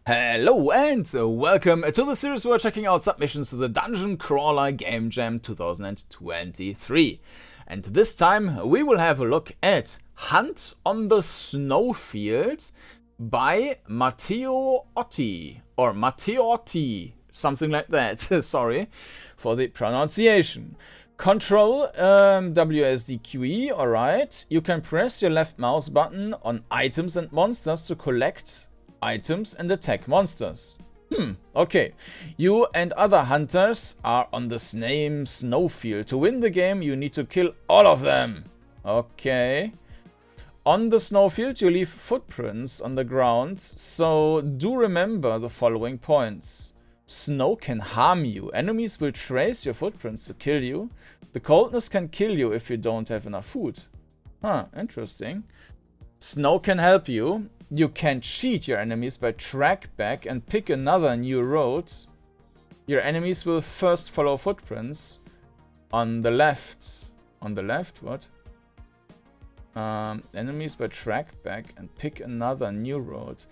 Hello and welcome to the series where we're checking out submissions to the Dungeoncrawler Gamejam 2023. And this time we will have a look at Hunt on the Snowfield by Matteotti, or Matteotti, something like that, sorry for the pronunciation. Control WSDQE, alright. You can press your left mouse button on items and monsters to collect items and attack monsters. Okay. You and other hunters are on the same snowfield. To win the game, you need to kill all of them. Okay. On the snowfield, you leave footprints on the ground, so do remember the following points. Snow can harm you. Enemies will trace your footprints to kill you. The coldness can kill you if you don't have enough food. Interesting. Snow can help you. You can cheat your enemies by track back and pick another new road. Your enemies will first follow footprints on the left. On the left? What? Enemies by track back and pick another new road.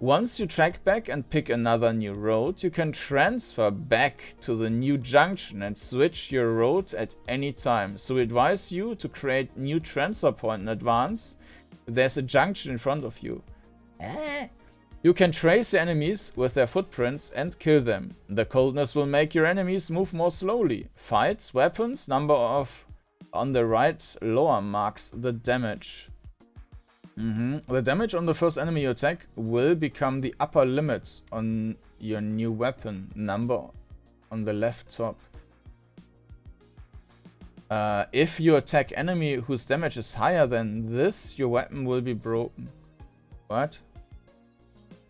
Once you track back and pick another new road, you can transfer back to the new junction and switch your road at any time. So we advise you to create new transfer point in advance. There's a junction in front of you. You can trace your enemies with their footprints and kill them. The coldness will make your enemies move more slowly. Fights, weapons, number of on the right lower marks the damage. The damage on the first enemy you attack will become the upper limit on your new weapon. Number on the left top. If you attack enemy whose damage is higher than this, your weapon will be broken. What?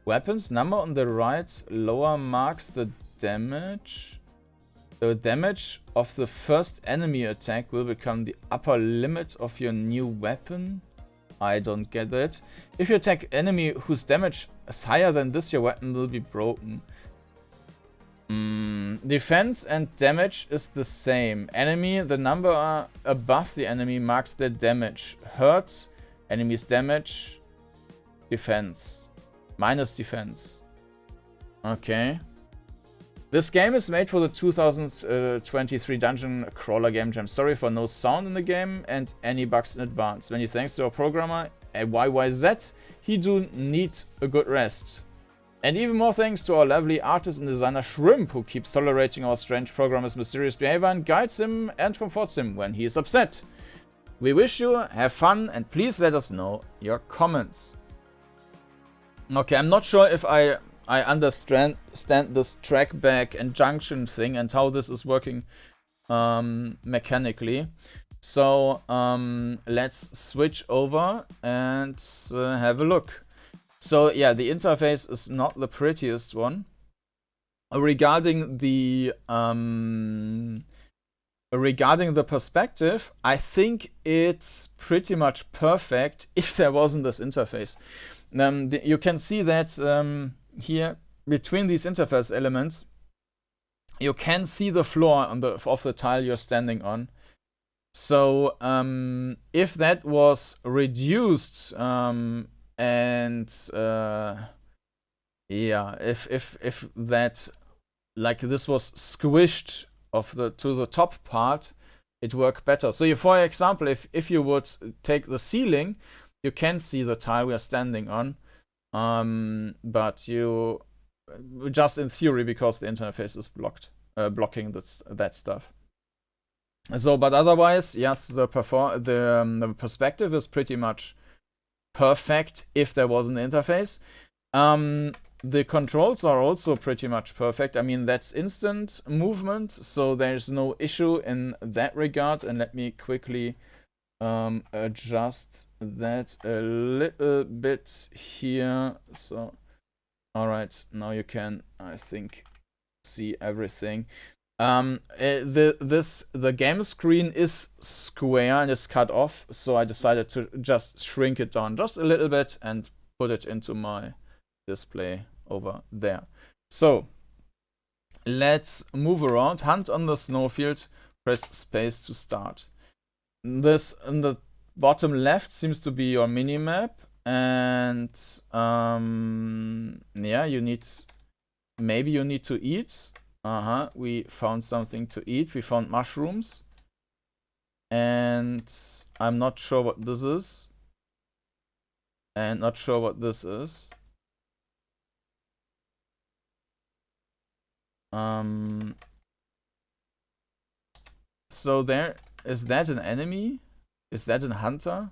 Weapons number on the right lower marks the damage. The damage of the first enemy attack will become the upper limit of your new weapon. I don't get it. If you attack enemy whose damage is higher than this, your weapon will be broken. Defense and damage is the same. Enemy, the number above the enemy marks their damage. Hurt, enemy's damage, defense. Minus defense. Okay. This game is made for the 2023 Dungeoncrawler Gamejam. Sorry for no sound in the game and any bugs in advance. Many thanks to our programmer, YYZ. He do need a good rest. And even more thanks to our lovely artist and designer Shrimp, who keeps tolerating our strange programmer's mysterious behavior and guides him and comforts him when he is upset. We wish you have fun and please let us know your comments. Okay, I'm not sure if I understand this track back and junction thing and how this is working mechanically. So let's switch over and have a look. So yeah, the interface is not the prettiest one. Regarding the perspective, I think it's pretty much perfect if there wasn't this interface. You can see that here between these interface elements, you can see the floor on of the tile you're standing on. So if that was reduced yeah, if that, like this was squished to the top part, it worked better. So for example, if you would take the ceiling, you can see the tile we are standing on, but you just in theory, because the interface is blocking that stuff. So, but otherwise, yes, the perspective is pretty much perfect if there was an interface. The controls are also pretty much perfect. I mean, that's instant movement, so there's no issue in that regard. And let me quickly adjust that a little bit here. So, all right, now you can, I think, see everything. The game screen is square and is cut off, so I decided to just shrink it down just a little bit and put it into my display over there. So let's move around. Hunt on the snowfield, press space to start. This in the bottom left seems to be your minimap, And yeah, maybe you need to eat. We found something to eat. We found mushrooms. And I'm not sure what this is. And not sure what this is. So there, is that an enemy? Is that a hunter?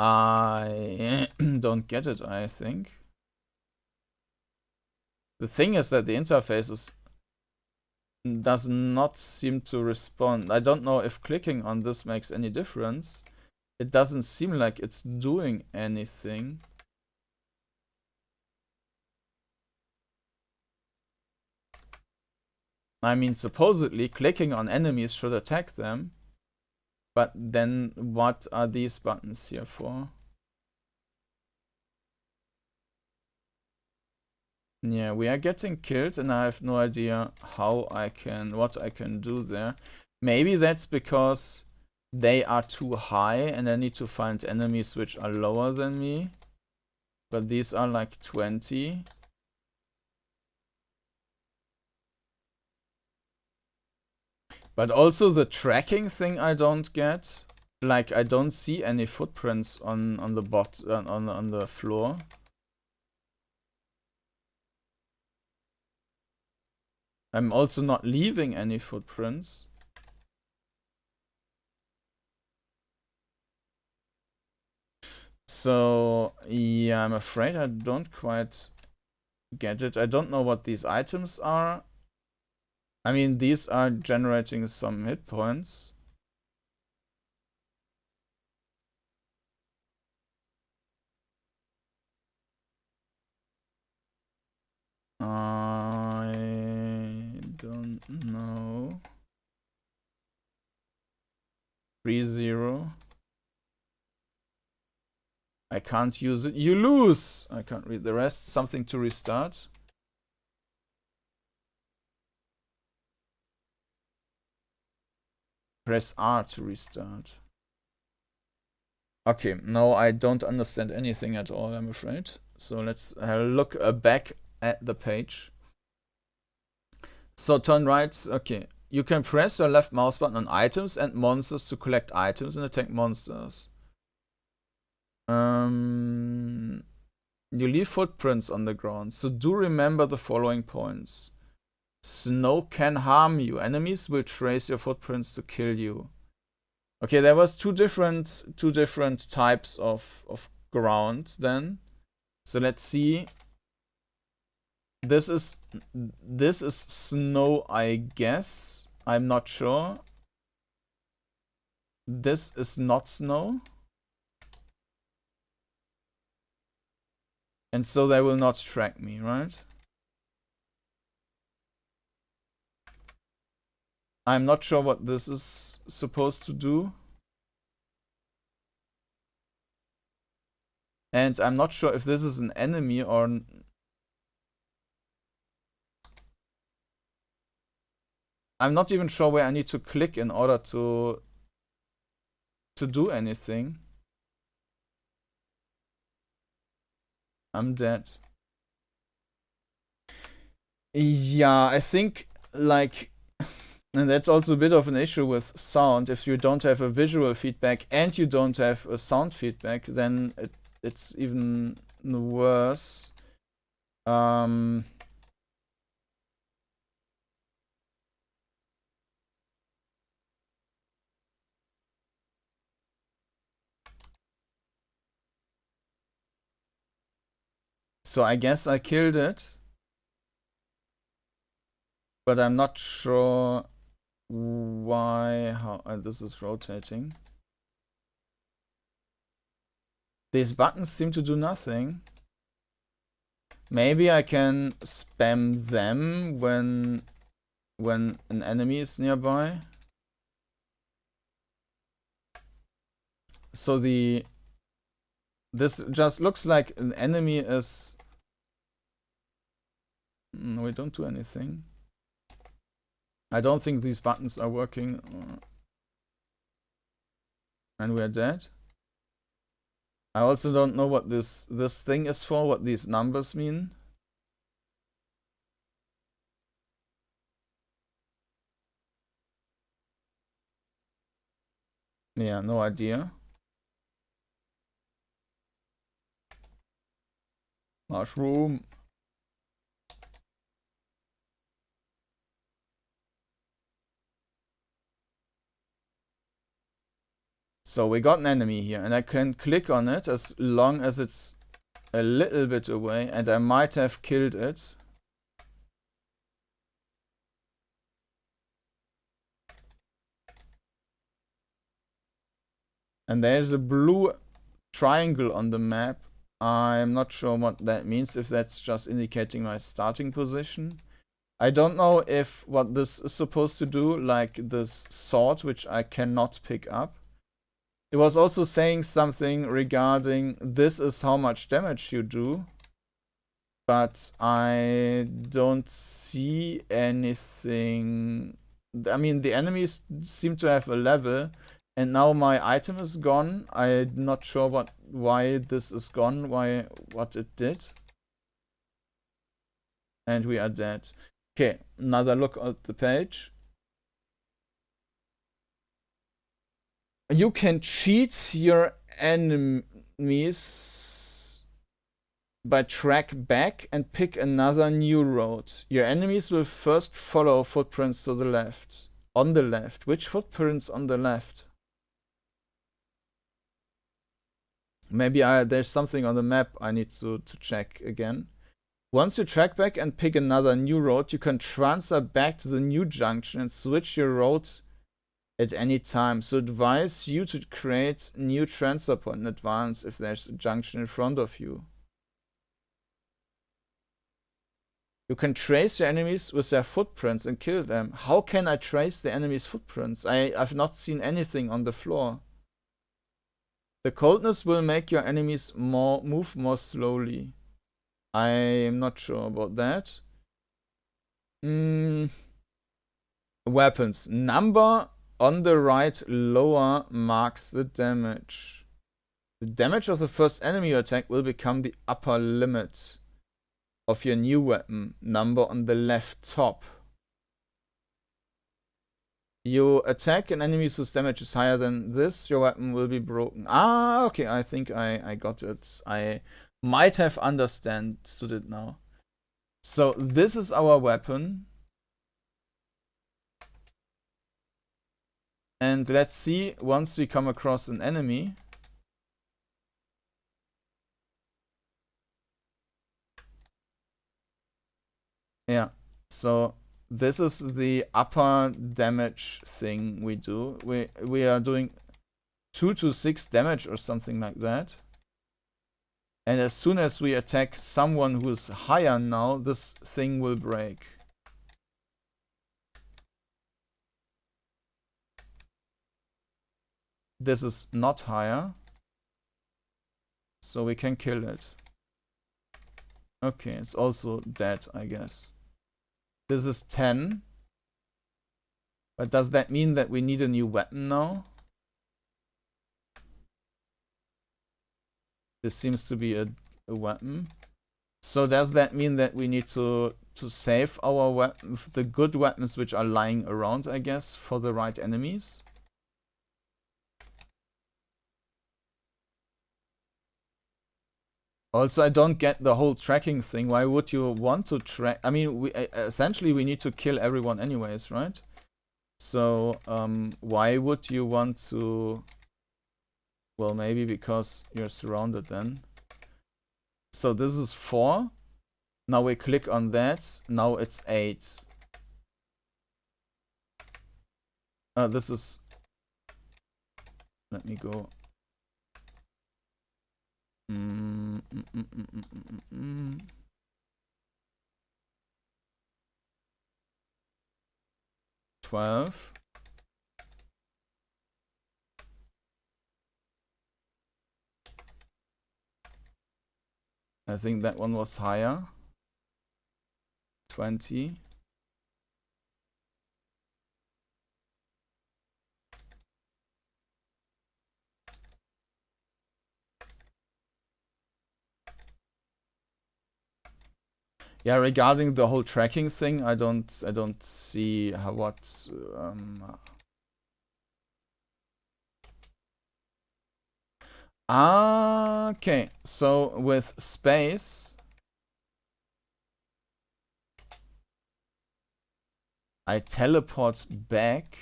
I don't get it, I think. The thing is that the interface does not seem to respond. I don't know if clicking on this makes any difference. It doesn't seem like it's doing anything. I mean, supposedly clicking on enemies should attack them. But then what are these buttons here for? Yeah, we are getting killed and I have no idea what I can do there. Maybe that's because they are too high and I need to find enemies which are lower than me. But these are like 20. But also the tracking thing I don't get. Like I don't see any footprints on the on the floor. I'm also not leaving any footprints. So yeah, I'm afraid I don't quite get it. I don't know what these items are. I mean, these are generating some hit points. I don't know. 3-0. I can't use it. You lose! I can't read the rest. Something to restart. Press R to restart. Okay, no, I don't understand anything at all, I'm afraid. So let's look back at the page. So turn right, okay. You can press your left mouse button on items and monsters to collect items and attack monsters. You leave footprints on the ground, so do remember the following points. Snow can harm you. Enemies will trace your footprints to kill you. Okay, there was two different types of ground then. So let's see. This is snow, I guess. I'm not sure. This is not snow. And so they will not track me, right? I'm not sure what this is supposed to do. And I'm not sure if this is an enemy or... I'm not even sure where I need to click in order to do anything. I'm dead. Yeah, I think, like... And that's also a bit of an issue with sound. If you don't have a visual feedback and you don't have a sound feedback, then it's even worse. So I guess I killed it. But I'm not sure how this is rotating. These buttons seem to do nothing. Maybe I can spam them when an enemy is nearby. So this just looks like an enemy is... No, we don't do anything. I don't think these buttons are working. And we're dead. I also don't know what this thing is for, what these numbers mean. Yeah, no idea. Mushroom. So we got an enemy here, and I can click on it as long as it's a little bit away, and I might have killed it. And there's a blue triangle on the map. I'm not sure what that means, if that's just indicating my starting position. I don't know if what this is supposed to do, like this sword, which I cannot pick up. It was also saying something regarding this is how much damage you do. But I don't see anything. I mean, the enemies seem to have a level. And now my item is gone. I'm not sure why this is gone, what it did. And we are dead. Okay, another look at the page. You can cheat your enemies by track back and pick another new road. Your enemies will first follow footprints to the left. On the left. Which footprints on the left? Maybe there's something on the map I need to check again. Once you track back and pick another new road, you can transfer back to the new junction and switch your road at any time. So advise you to create new transfer point in advance if there's a junction in front of you. You can trace your enemies with their footprints and kill them. How can I trace the enemy's footprints? I've not seen anything on the floor. The coldness will make your enemies move more slowly. I'm not sure about that. Weapons. Number on the right lower marks the damage. The damage of the first enemy you attack will become the upper limit of your new weapon. Number on the left top. You attack an enemy whose damage is higher than this, your weapon will be broken. Ah, okay, I think I got it. I might have understood it now. So this is our weapon. And let's see, once we come across an enemy. Yeah, so this is the upper damage thing we do. We are doing 2 to 6 damage or something like that. And as soon as we attack someone who is higher now, this thing will break. This is not higher. So we can kill it. Okay, it's also dead, I guess. This is 10. But does that mean that we need a new weapon now? This seems to be a weapon. So does that mean that we need to save our weapon, the good weapons which are lying around, I guess, for the right enemies? Also, I don't get the whole tracking thing. Why would you want to track? I mean, essentially we need to kill everyone anyways, right? So, why would you want to... Well, maybe because you're surrounded then. So this is 4. Now we click on that. Now it's 8. This is... Let me go. 12. I think that one was higher. 20. Yeah, regarding the whole tracking thing, I don't see how what okay, so with space I teleport back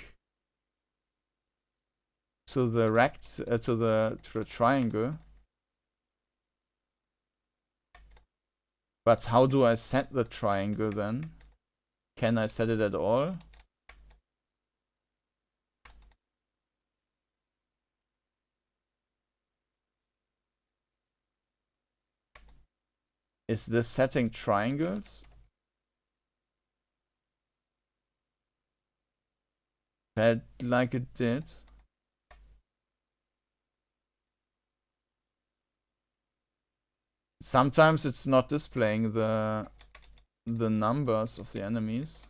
to the to the triangle. But how do I set the triangle then? Can I set it at all? Is this setting triangles? Felt like it did. Sometimes it's not displaying the numbers of the enemies.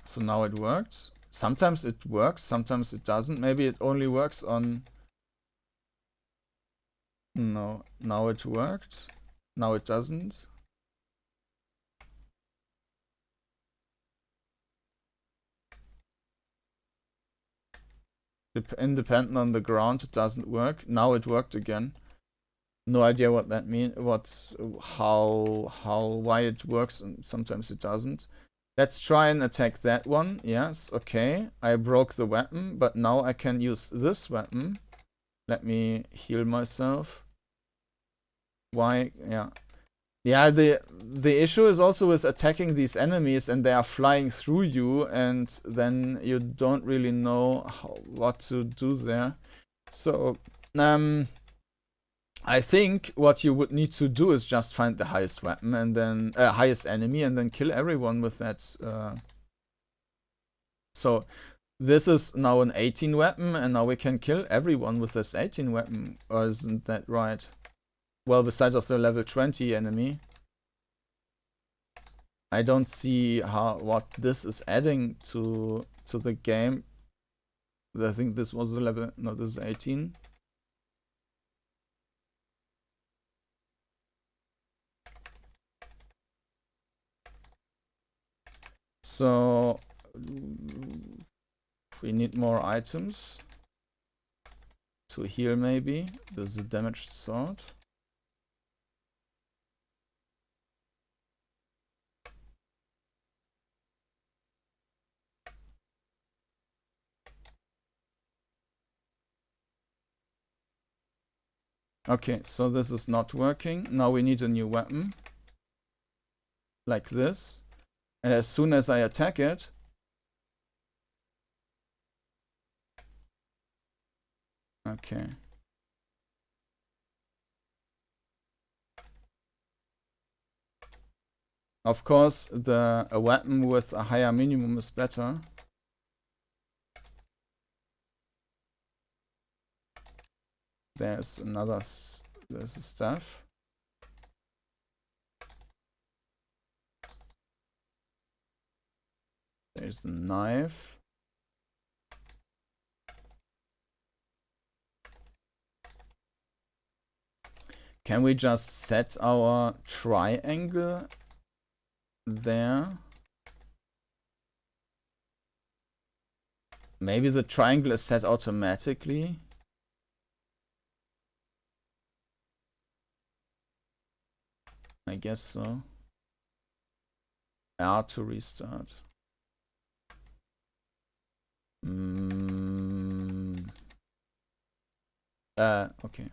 So now it works. Sometimes it works, sometimes it doesn't. Maybe it only works on... No, now it worked. Now it doesn't. Independent on the ground, it doesn't work. Now it worked again. No idea what that means. Why it works and sometimes it doesn't. Let's try and attack that one. Yes, okay. I broke the weapon, but now I can use this weapon. Let me heal myself. Why? Yeah. Yeah, the issue is also with attacking these enemies and they are flying through you and then you don't really know what to do there. So, I think what you would need to do is just find the highest weapon and then highest enemy and then kill everyone with that. So this is now an 18 weapon and now we can kill everyone with this 18 weapon, or isn't that right? Well, besides of the level 20 enemy. I don't see what this is adding to the game. I think this was the level, no, this is 18. So we need more items to heal maybe. There's a damaged sword. Okay, so this is not working. Now we need a new weapon. Like this. And as soon as I attack it, okay. Of course, a weapon with a higher minimum is better. There's there's a staff. There's a knife. Can we just set our triangle there? Maybe the triangle is set automatically. I guess so. R to restart. Okay.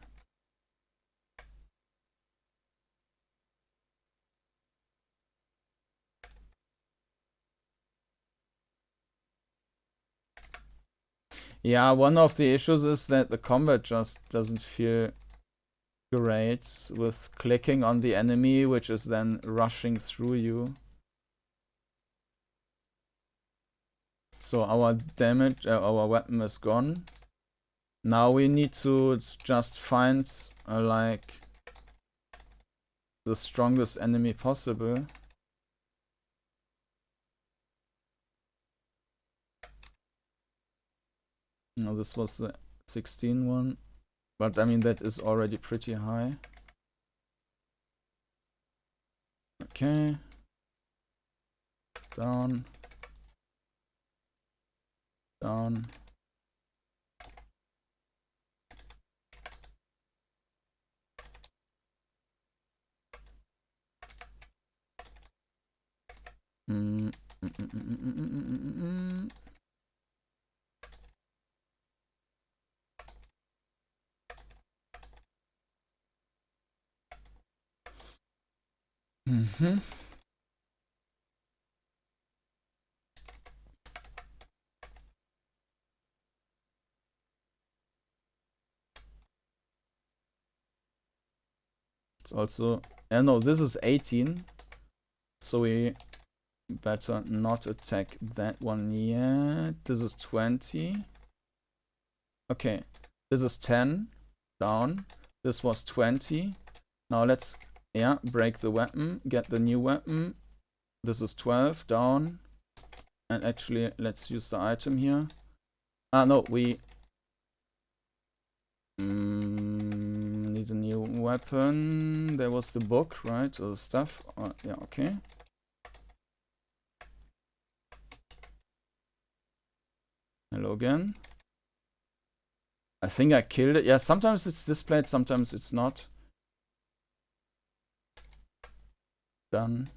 Yeah, one of the issues is that the combat just doesn't feel great with clicking on the enemy, which is then rushing through you. So our damage, our weapon is gone. Now we need to just find like the strongest enemy possible. No, this was the 16 one. But I mean, that is already pretty high. Okay. Down. Down. It's also, no, this is 18, so we better not attack that one yet. This is 20. Okay, this is 10, down. This was 20. Now let's, break the weapon, get the new weapon. This is 12, down. And actually, let's use the item here. No, we need a new weapon. There was the book, right? Or the stuff. Yeah, okay. Hello again. I think I killed it. Yeah, sometimes it's displayed, sometimes it's not. Done.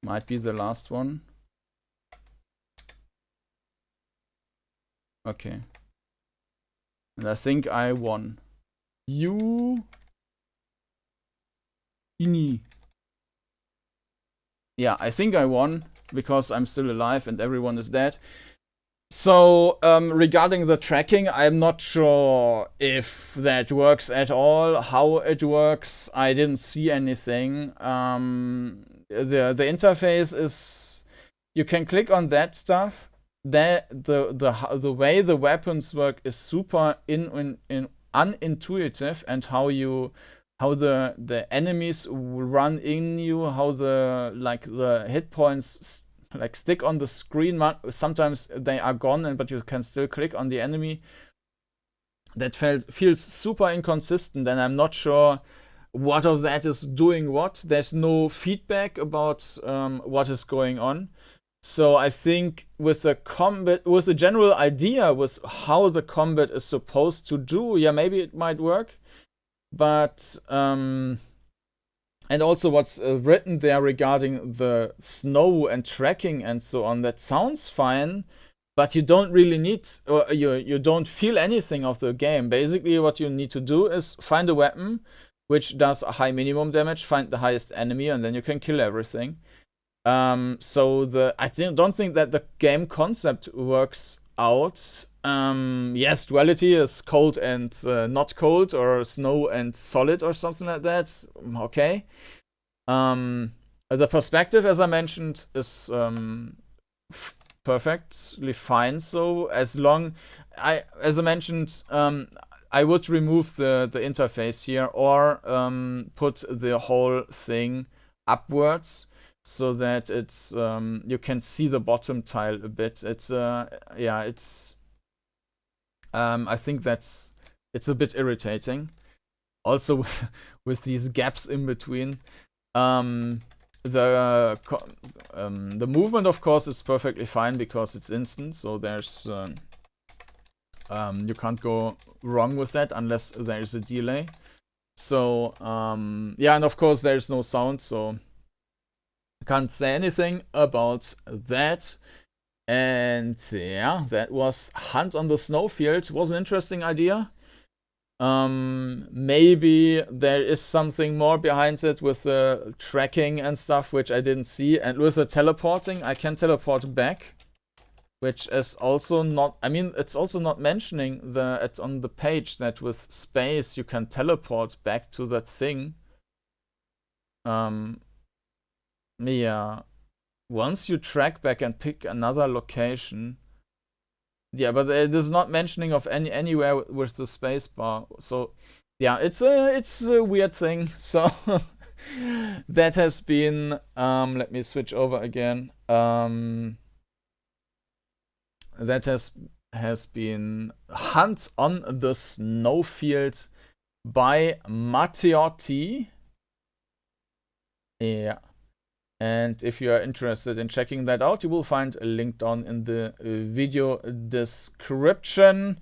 Might be the last one. Okay. And I think I won. You... Ini. Yeah, I think I won because I'm still alive and everyone is dead. So, regarding the tracking, I'm not sure if that works at all, how it works. I didn't see anything. The interface is, you can click on that stuff. The way the weapons work is super unintuitive, and how the enemies run in you, how the hit points stick on the screen. Sometimes they are gone, but you can still click on the enemy. That feels super inconsistent, and I'm not sure what of that is doing what. There's no feedback about what is going on. So I think with the combat, with the general idea with how the combat is supposed to do, yeah, maybe it might work. But and also what's written there regarding the snow and tracking and so on, that sounds fine, but you don't really need, or you don't feel anything of the game. Basically what you need to do is find a weapon which does a high minimum damage, find the highest enemy, and then you can kill everything. So I don't think that the game concept works out. Yes, duality is cold and not cold, or snow and solid, or something like that. Okay. The perspective, as I mentioned, is perfectly fine. So as I mentioned, I would remove the interface here, or put the whole thing upwards, so that it's you can see the bottom tile a bit. It's I think it's a bit irritating. Also with these gaps in between. The movement, of course, is perfectly fine because it's instant, so there's you can't go wrong with that unless there's a delay. So yeah, and of course there's no sound, so I can't say anything about that. And yeah, that was Hunt on the Snowfield. It was an interesting idea. Maybe there is something more behind it with the tracking and stuff, which I didn't see. And with the teleporting, I can teleport back, which is also not, I mean, it's also not mentioning it's on the page that with space you can teleport back to that thing. Yeah. Once you track back and pick another location. Yeah, but it is not mentioning of anywhere with the space bar. So yeah, it's a weird thing. So that has been let me switch over again. that has been Hunt on the Snowfield by Matteotti. Yeah. And if you are interested in checking that out, you will find a link down in the video description.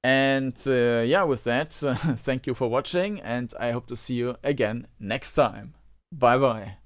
And yeah, with that, thank you for watching, and I hope to see you again next time. Bye bye.